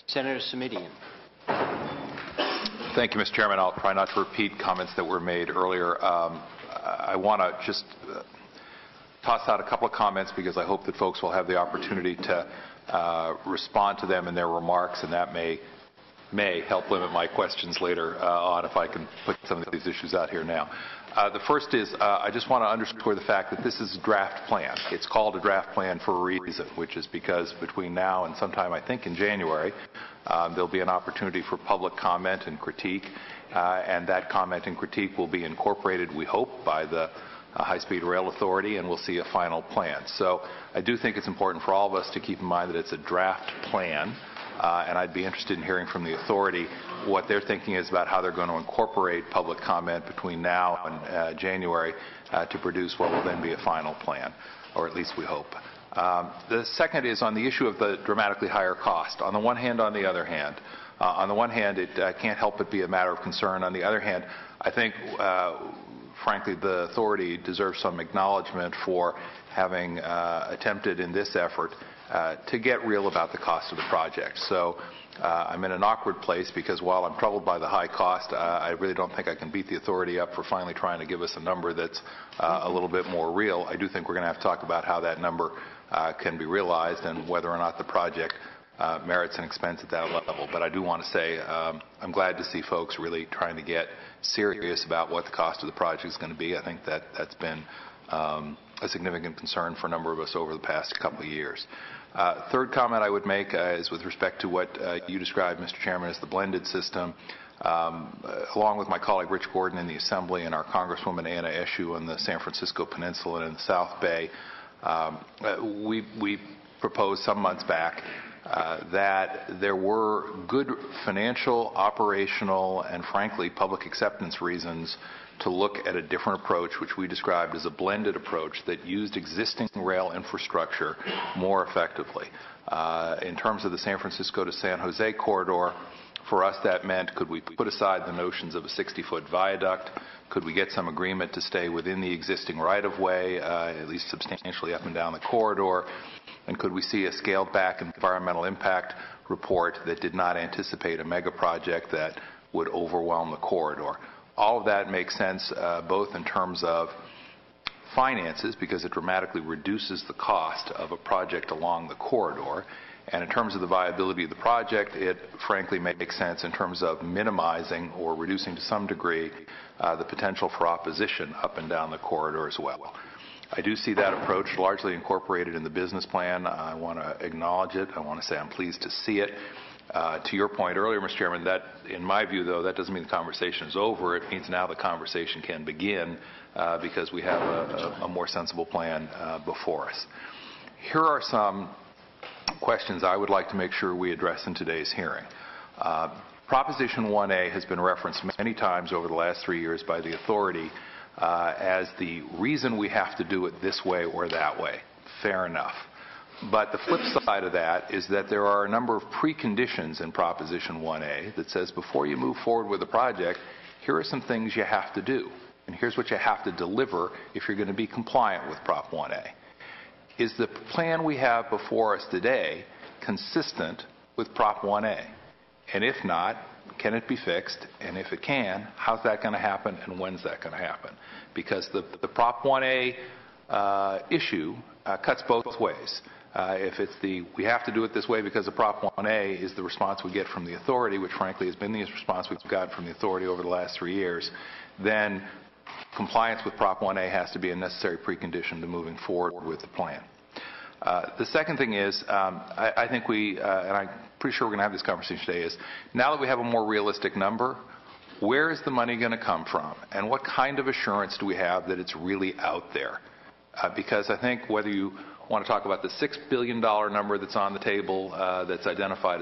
Senator Simitian. Thank you, Mr. Chairman. I'll try not to repeat comments that were made earlier. I want to just toss out a couple of comments because I hope that folks will have the opportunity to respond to them in their remarks, and that may help limit my questions later on if I can put some of these issues out here now. The first is I just want to underscore the fact that this is a draft plan. It's called a draft plan for a reason, which is because between now and sometime, I think in January, there'll be an opportunity for public comment and critique, and that comment and critique will be incorporated, we hope, by the High-Speed Rail Authority, and we'll see a final plan. So I do think it's important for all of us to keep in mind that it's a draft plan, and I'd be interested in hearing from the authority what their thinking is about how they're going to incorporate public comment between now and January to produce what will then be a final plan, or at least we hope. The second is on the issue of the dramatically higher cost. On the one hand, on the other hand. On the one hand, it can't help but be a matter of concern. On the other hand, I think, frankly, the authority deserves some acknowledgement for having attempted in this effort to get real about the cost of the project. So I'm in an awkward place because while I'm troubled by the high cost, I really don't think I can beat the authority up for finally trying to give us a number that's a little bit more real. I do think we're going to have to talk about how that number can be realized and whether or not the project merits an expense at that level. But I do want to say I'm glad to see folks really trying to get serious about what the cost of the project is going to be. I think that that's been a significant concern for a number of us over the past couple of years. Third comment I would make is with respect to what you described, Mr. Chairman, as the blended system. Along with my colleague Rich Gordon in the Assembly and our Congresswoman Anna Eshoo in the San Francisco Peninsula and in the South Bay, we proposed some months back that there were good financial, operational, and frankly public acceptance reasons to look at a different approach, which we described as a blended approach that used existing rail infrastructure more effectively. In terms of the San Francisco to San Jose corridor, for us that meant could we put aside the notions of a 60-foot viaduct? Could we get some agreement to stay within the existing right-of-way, at least substantially up and down the corridor? And could we see a scaled-back environmental impact report that did not anticipate a mega project that would overwhelm the corridor? All of that makes sense both in terms of finances, because it dramatically reduces the cost of a project along the corridor, and in terms of the viability of the project, it frankly makes sense in terms of minimizing or reducing to some degree the potential for opposition up and down the corridor as well. I do see that approach largely incorporated in the business plan. I want to acknowledge it. I want to say I'm pleased to see it. To your point earlier, Mr. Chairman, that, in my view, though, that doesn't mean the conversation is over. It means now the conversation can begin because we have a more sensible plan before us. Here are some questions I would like to make sure we address in today's hearing. Proposition 1A has been referenced many times over the last 3 years by the authority as the reason we have to do it this way or that way. Fair enough. But the flip side of that is that there are a number of preconditions in Proposition 1A that says before you move forward with a project, here are some things you have to do. And here's what you have to deliver if you're going to be compliant with Prop 1A. Is the plan we have before us today consistent with Prop 1A? And if not, can it be fixed? And if it can, how's that going to happen and when's that going to happen? Because the Prop 1A issue cuts both ways. If it's the we have to do it this way because of Prop 1A is the response we get from the authority, which frankly has been the response we've gotten from the authority over the last 3 years, then compliance with Prop 1A has to be a necessary precondition to moving forward with the plan. The second thing is, I think and I'm pretty sure we're going to have this conversation today, is now that we have a more realistic number, where is the money going to come from? And what kind of assurance do we have that it's really out there? Because I think whether you want to talk about the $6 billion number that's on the table that's identified